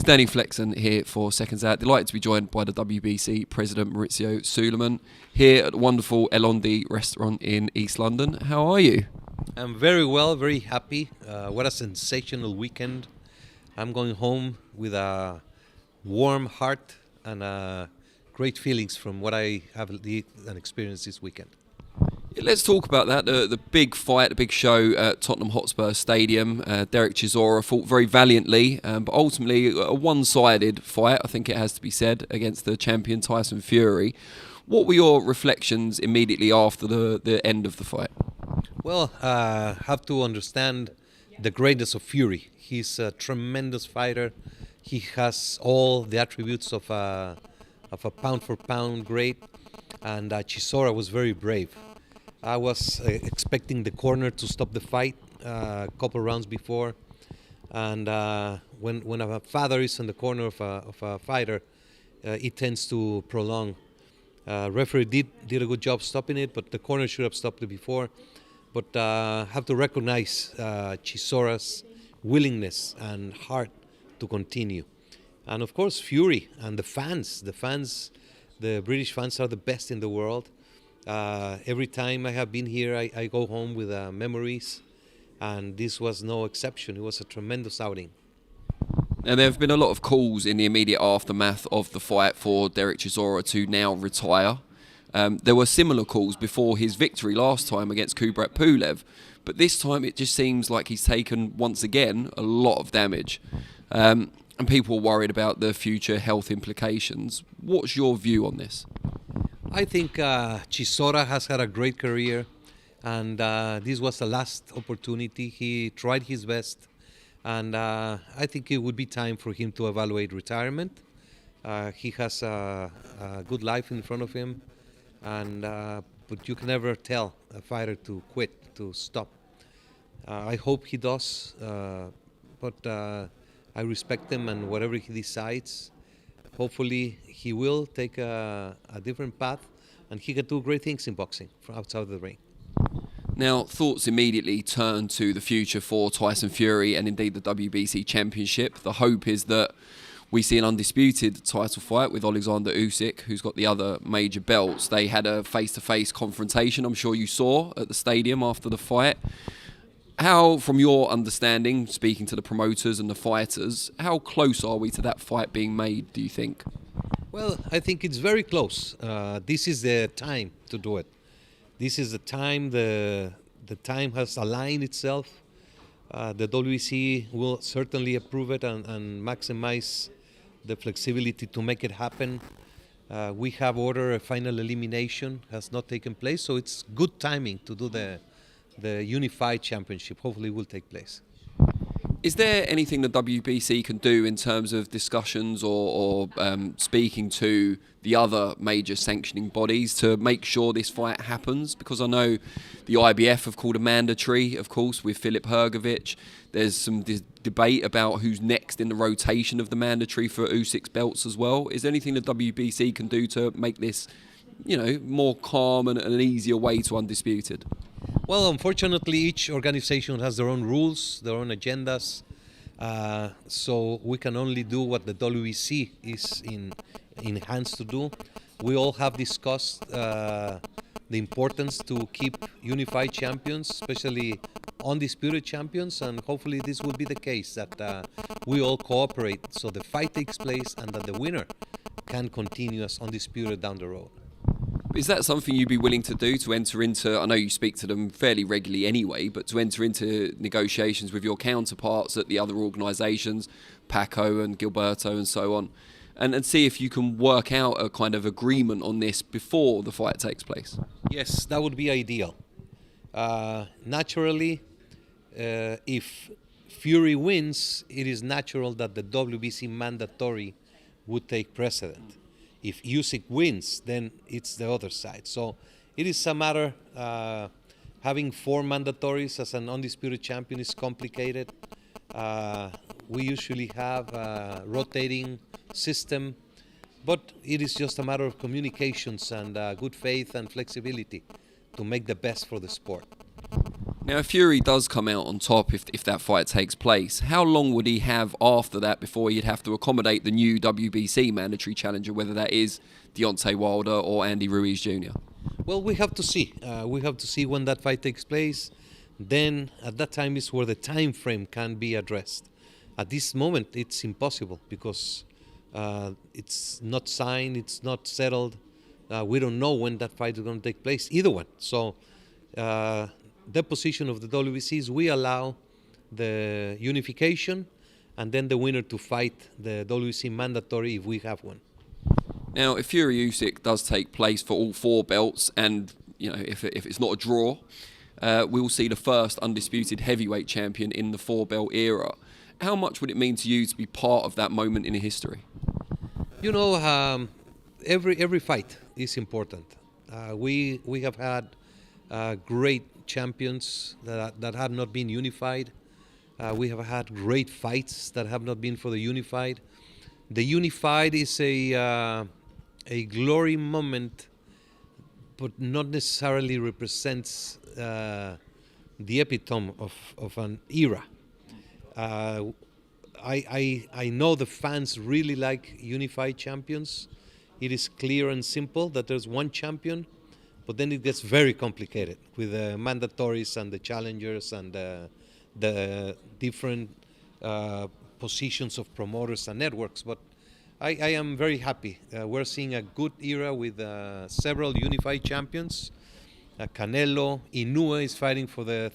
is Danny Flexen here for Seconds Out. Delighted to be joined by the WBC President Mauricio Sulaiman here at the wonderful Elondi restaurant in East London. How are you? I'm very well, very happy. What a sensational weekend. I'm going home with a warm heart and great feelings from what I have lived and experienced this weekend. Let's talk about that. The big fight, the big show at Tottenham Hotspur Stadium. Dereck Chisora fought very valiantly, but ultimately a one-sided fight, I think it has to be said, against the champion Tyson Fury. What were your reflections immediately after the end of the fight? Well, have to understand the greatness of Fury. He's a tremendous fighter. He has all the attributes of a pound-for-pound great, and Chisora was very brave. I was expecting the corner to stop the fight a couple rounds before, and when a father is in the corner of a fighter, it tends to prolong. Referee did a good job stopping it, but the corner should have stopped it before. But have to recognize Chisora's willingness and heart to continue, and of course Fury and the fans. The British fans are the best in the world. Every time I have been here, I go home with memories, and this was no exception. It was a tremendous outing. Now, there have been a lot of calls in the immediate aftermath of the fight for Dereck Chisora to now retire. There were similar calls before his victory last time against Kubrat Pulev, but this time it just seems like he's taken, once again, a lot of damage. And people are worried about the future health implications. What's your view on this? I think Chisora has had a great career, and this was the last opportunity. He tried his best, and I think it would be time for him to evaluate retirement. He has a good life in front of him, and but you can never tell a fighter to quit, to stop. I hope he does, but I respect him, and whatever he decides, hopefully he will take a different path, and he can do great things in boxing from outside the ring. Now, thoughts immediately turn to the future for Tyson Fury and indeed the WBC Championship. The hope is that we see an undisputed title fight with Oleksandr Usyk, who's got the other major belts. They had a face-to-face confrontation, I'm sure you saw, at the stadium after the fight. How, from your understanding, speaking to the promoters and the fighters, how close are we to that fight being made, do you think? Well, I think it's very close. This is the time to do it. This is the time, the time has aligned itself. The WBC will certainly approve it and maximize the flexibility to make it happen. We have ordered a final elimination, has not taken place, so it's good timing to do the unified championship. Hopefully it will take place. Is there anything the WBC can do in terms of discussions or speaking to the other major sanctioning bodies to make sure this fight happens? Because I know the IBF have called a mandatory, of course, with Filip Hrgovic. There's some debate about who's next in the rotation of the mandatory for Usyk's belts as well. Is there anything the WBC can do to make this, more calm and an easier way to undisputed? Well, unfortunately, each organization has their own rules, their own agendas, so we can only do what the WBC is in hands to do. We all have discussed the importance to keep unified champions, especially undisputed champions, and hopefully this will be the case, that we all cooperate so the fight takes place and that the winner can continue as undisputed down the road. Is that something you'd be willing to do, to enter into, I know you speak to them fairly regularly anyway, but to enter into negotiations with your counterparts at the other organisations, Paco and Gilberto and so on, and see if you can work out a kind of agreement on this before the fight takes place? Yes, that would be ideal. Naturally, if Fury wins, it is natural that the WBC mandatory would take precedent. If Usyk wins, then it's the other side. So it is a matter, having 4 mandatories as an undisputed champion is complicated. We usually have a rotating system, but it is just a matter of communications and good faith and flexibility to make the best for the sport. Now, if Fury does come out on top, if that fight takes place, how long would he have after that before he'd have to accommodate the new WBC mandatory challenger, whether that is Deontay Wilder or Andy Ruiz Jr.? Well, we have to see. We have to see when that fight takes place. Then, at that time, is where the time frame can be addressed. At this moment, it's impossible because it's not signed, it's not settled. We don't know when that fight is going to take place, either one. So, the position of the WBC is we allow the unification and then the winner to fight the WBC mandatory if we have one. Now, if Fury Usyk does take place for all four belts, and if it's not a draw, we'll see the first undisputed heavyweight champion in the four-belt era. How much would it mean to you to be part of that moment in history? Every fight is important. We have had great champions that have not been unified. We have had great fights that have not been for the unified. The unified is a glory moment, but not necessarily represents the epitome of an era. I know the fans really like unified champions. It is clear and simple that there's one champion, but then it gets very complicated with the mandatories and the challengers and the different positions of promoters and networks. But I am very happy. We're seeing a good era with several unified champions. Canelo, Inoue is fighting for the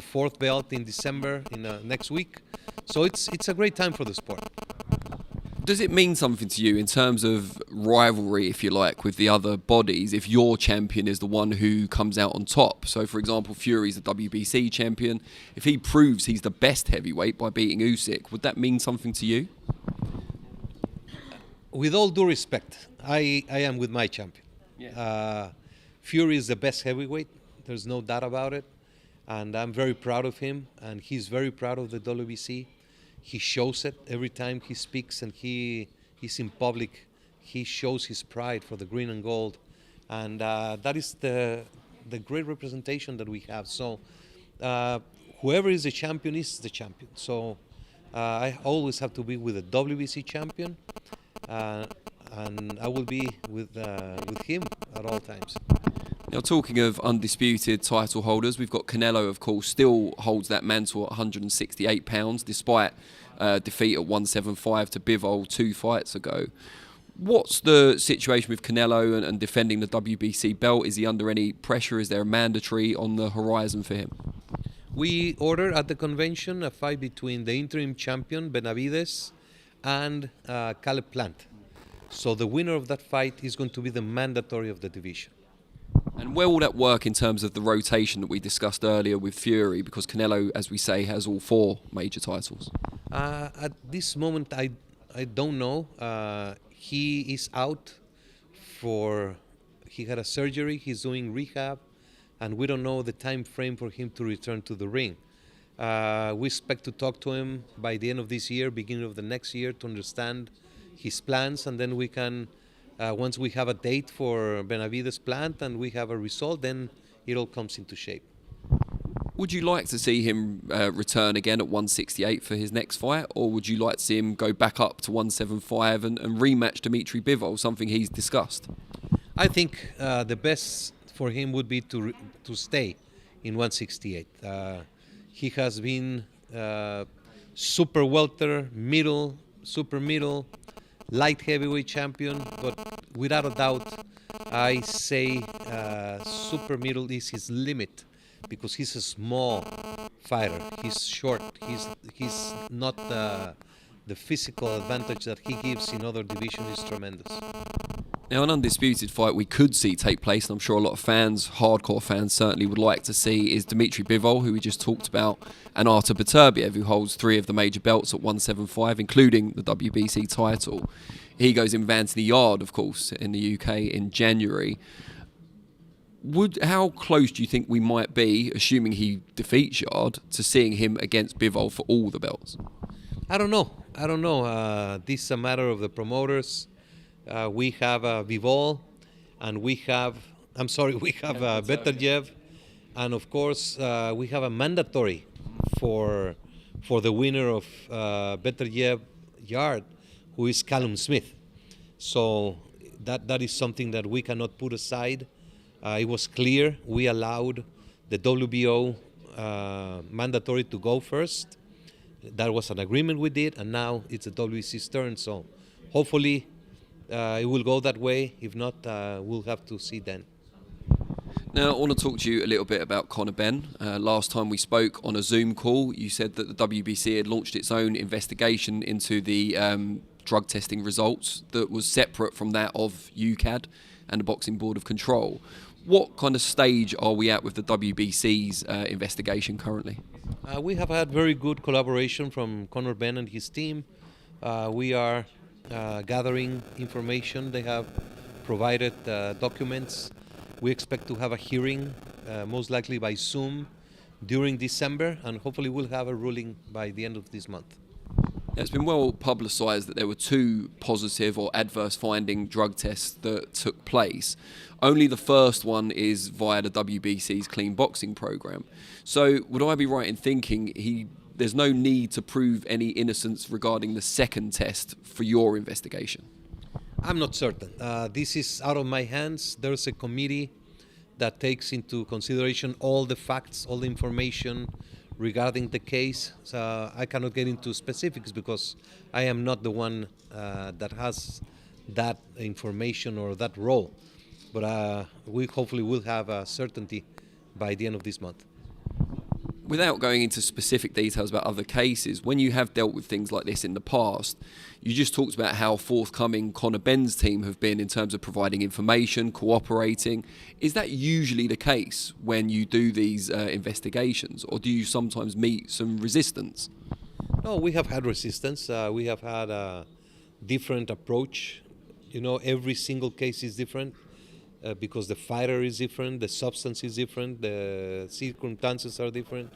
fourth belt in December next week. So it's a great time for the sport. Does it mean something to you in terms of rivalry, if you like, with the other bodies, if your champion is the one who comes out on top? So, for example, Fury's the WBC champion. If he proves he's the best heavyweight by beating Usyk, would that mean something to you? With all due respect, I am with my champion. Yeah. Fury is the best heavyweight. There's no doubt about it. And I'm very proud of him, and he's very proud of the WBC. He shows it every time he speaks and he's in public. He shows his pride for the green and gold. And that is the great representation that we have. So whoever is the champion is the champion. So I always have to be with the WBC champion. And I will be with him at all times. Now, talking of undisputed title holders, we've got Canelo, of course, still holds that mantle at 168 pounds, despite defeat at 175 to Bivol 2 fights ago. What's the situation with Canelo and defending the WBC belt? Is he under any pressure? Is there a mandatory on the horizon for him? We ordered at the convention a fight between the interim champion, Benavides, and Caleb Plant. So the winner of that fight is going to be the mandatory of the division. And where will that work in terms of the rotation that we discussed earlier with Fury? Because Canelo, as we say, has all four major titles. At this moment, I don't know. He is out he had a surgery, he's doing rehab, and we don't know the time frame for him to return to the ring. We expect to talk to him by the end of this year, beginning of the next year, to understand his plans, and then we can, once we have a date for Benavides Plant and we have a result, then it all comes into shape. Would you like to see him return again at 168 for his next fight, or would you like to see him go back up to 175 and rematch Dimitri Bivol, something he's discussed? I think the best for him would be to stay in 168. He has been super welter, middle, super middle, light heavyweight champion, but without a doubt, I say super middle is his limit because he's a small fighter. He's short. He's not the physical advantage that he gives in other divisions is tremendous. Now, an undisputed fight we could see take place, and I'm sure a lot of fans, hardcore fans, certainly would like to see, is Dimitri Bivol, who we just talked about, and Artur Beterbiev, who holds 3 of the major belts at 175, including the WBC title. He goes in Vanity Yard, of course, in the UK in January. How close do you think we might be, assuming he defeats Yard, to seeing him against Bivol for all the belts? I don't know. This is a matter of the promoters. We have Bivol, and we have Beterbiev. And of course, we have a mandatory for the winner of Better Yard, who is Callum Smith. So that is something that we cannot put aside. It was clear we allowed the WBO mandatory to go first. That was an agreement we did, and now it's the WBC's turn. So hopefully it will go that way. If not, we'll have to see then. Now, I want to talk to you a little bit about Conor Benn. Last time we spoke on a Zoom call, you said that the WBC had launched its own investigation into the drug testing results that was separate from that of UKAD and the Boxing Board of Control. What kind of stage are we at with the WBC's investigation currently? We have had very good collaboration from Conor Benn and his team. We are gathering information. They have provided documents. We expect to have a hearing, most likely by Zoom, during December, and hopefully we'll have a ruling by the end of this month. It's been well publicised that there were 2 positive or adverse finding drug tests that took place. Only the first one is via the WBC's clean boxing program. So would I be right in thinking there's no need to prove any innocence regarding the second test for your investigation? I'm not certain. This is out of my hands. There's a committee that takes into consideration all the facts, all the information regarding the case. So I cannot get into specifics because I am not the one that has that information or that role. But we hopefully will have certainty by the end of this month. Without going into specific details about other cases, when you have dealt with things like this in the past, you just talked about how forthcoming Conor Benn's team have been in terms of providing information, cooperating. Is that usually the case when you do these investigations, or do you sometimes meet some resistance? No, we have had resistance. We have had a different approach. You know, every single case is different. Because the fighter is different, the substance is different, the circumstances are different.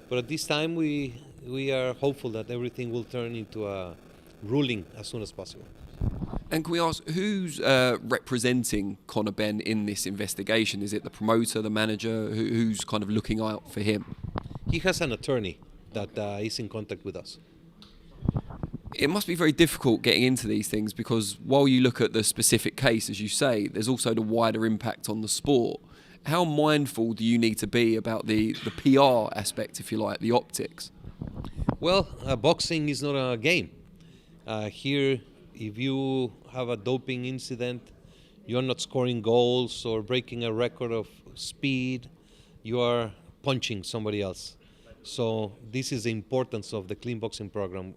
But at this time, we are hopeful that everything will turn into a ruling as soon as possible. And can we ask, who's representing Conor Benn in this investigation? Is it the promoter, the manager? Who's kind of looking out for him? He has an attorney that is in contact with us. It must be very difficult getting into these things because while you look at the specific case, as you say, there's also the wider impact on the sport. How mindful do you need to be about the PR aspect, if you like, the optics? Well, boxing is not a game. Here, if you have a doping incident, you're not scoring goals or breaking a record of speed, you are punching somebody else. So this is the importance of the clean boxing program,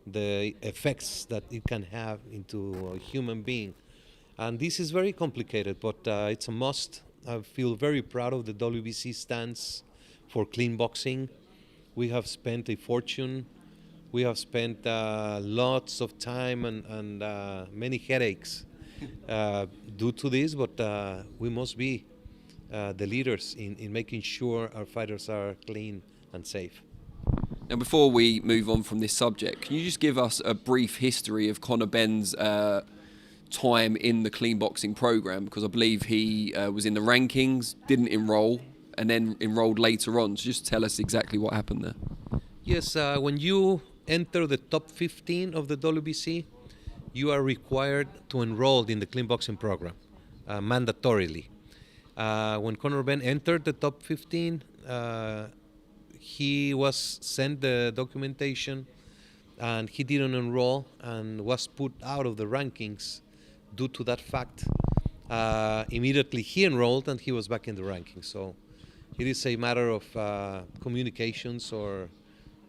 the effects that it can have into a human being. And this is very complicated, but it's a must. I feel very proud of the WBC stance for clean boxing. We have spent a fortune. We have spent lots of time and many headaches due to this, but we must be the leaders in making sure our fighters are clean and safe. Now, before we move on from this subject, can you just give us a brief history of Conor Benn's time in the clean boxing program? Because I believe he was in the rankings, didn't enroll, and then enrolled later on. So just tell us exactly what happened there. Yes, when you enter the top 15 of the WBC, you are required to enroll in the clean boxing program, mandatorily. When Conor Benn entered the top 15, he was sent the documentation and he didn't enroll and was put out of the rankings due to that fact. Immediately he enrolled and he was back in the rankings. So it is a matter of communications, or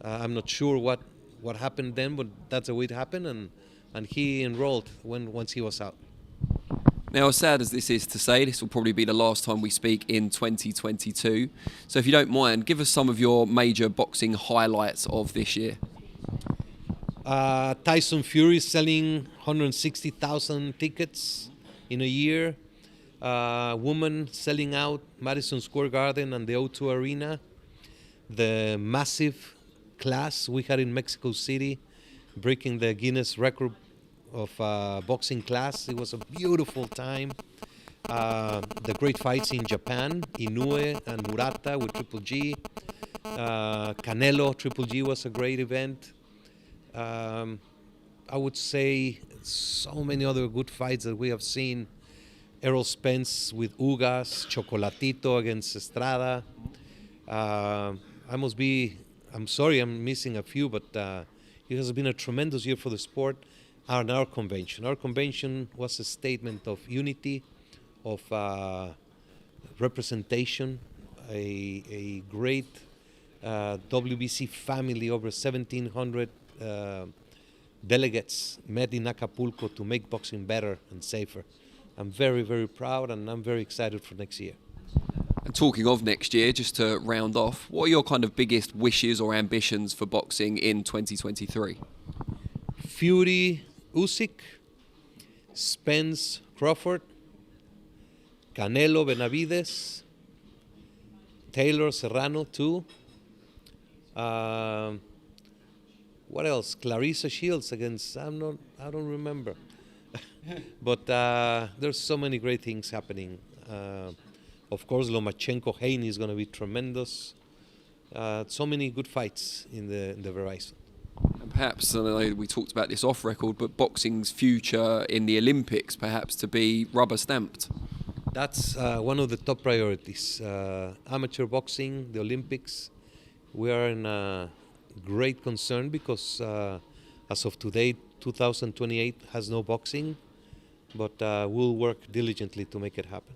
I'm not sure what happened then, but that's the way it happened, and he enrolled once he was out. Now, as sad as this is to say, this will probably be the last time we speak in 2022. So if you don't mind, give us some of your major boxing highlights of this year. Tyson Fury selling 160,000 tickets in a year. Women selling out Madison Square Garden and the O2 Arena. The massive class we had in Mexico City, breaking the Guinness record of boxing class. It was a beautiful time. The great fights in Japan, Inoue and Murata with Triple G. Canelo, Triple G was a great event. I would say so many other good fights that we have seen. Errol Spence with Ugas, Chocolatito against Estrada. I'm sorry I'm missing a few, but it has been a tremendous year for the sport. And our convention. Our convention was a statement of unity, of representation, a great WBC family, over 1,700 delegates met in Acapulco to make boxing better and safer. I'm very, very proud, and I'm very excited for next year. And talking of next year, just to round off, what are your kind of biggest wishes or ambitions for boxing in 2023? Fury, Usyk, Spence, Crawford, Canelo, Benavides, Taylor, Serrano, too. What else? Clarissa Shields against, I don't remember. But there's so many great things happening. Of course, Lomachenko-Haney is going to be tremendous. So many good fights in the horizon. And perhaps, I know we talked about this off record, but boxing's future in the Olympics, perhaps to be rubber stamped. That's one of the top priorities. Amateur boxing, the Olympics. We are in great concern because as of today, 2028 has no boxing, but we'll work diligently to make it happen.